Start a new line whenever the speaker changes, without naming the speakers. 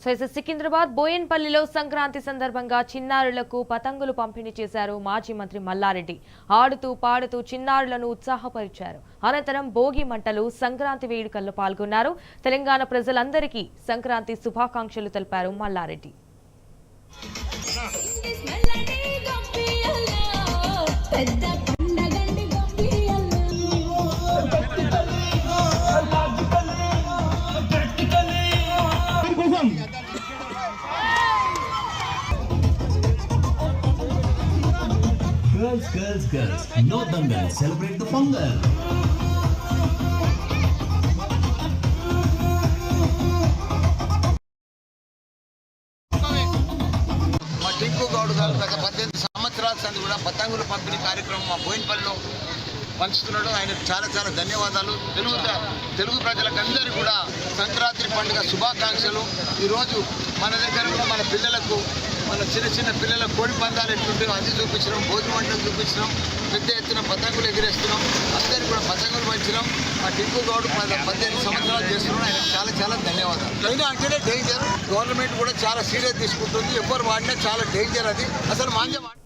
సికింద్రాబాద్ బోయన్పల్లిలో సంక్రాంతి సందర్భంగా చిన్నారులకు పతంగులు పంపిణీ చేశారు మాజీ మంత్రి మల్లారెడ్డి. ఆడుతూ పాడుతూ చిన్నారులను ఉత్సాహపరిచారు. అనంతరం భోగి మంటలు సంక్రాంతి వేడుకల్లో పాల్గొన్నారు. తెలంగాణ ప్రజలందరికీ సంక్రాంతి శుభాకాంక్షలు తెలిపారు Mallareddy.
Girls, girls, girls, no dangal, celebrate the Pongal.
మా టింకు గౌడ్ గారు గత 18 సంవత్సరాల సంది కూడా పతంగులు పంపిణీ కార్యక్రమం మా బోయిన్పల్లిలో పంచుతున్నాడు. ఆయనకు చాలా చాలా ధన్యవాదాలు. తెలుగు ప్రజలకందరికీ కూడా సంక్రాంతి పండుగ శుభాకాంక్షలు. ఈరోజు మన దగ్గర కూడా మన పిల్లలకు మన చిన్న పిల్లల కోడి పందాలు ఎట్లుంటాయో అది చూపించడం, భోజనం వంటలు చూపించడం, పెద్ద ఎత్తున పతంగులు ఎగిరేస్తున్నాం. అందరికీ కూడా పతంగులు పంచడం మా టింకు గౌడ్ 18 సంవత్సరాలు చేస్తున్నాడు. ఆయనకు చాలా చాలా ధన్యవాదాలు. చైనా అంటేనే డేంజర్. గవర్నమెంట్ కూడా చాలా సీరియస్ తీసుకుంటుంది. ఎవరు వాడినా చాలా డేంజర్. అది అసలు మాంజ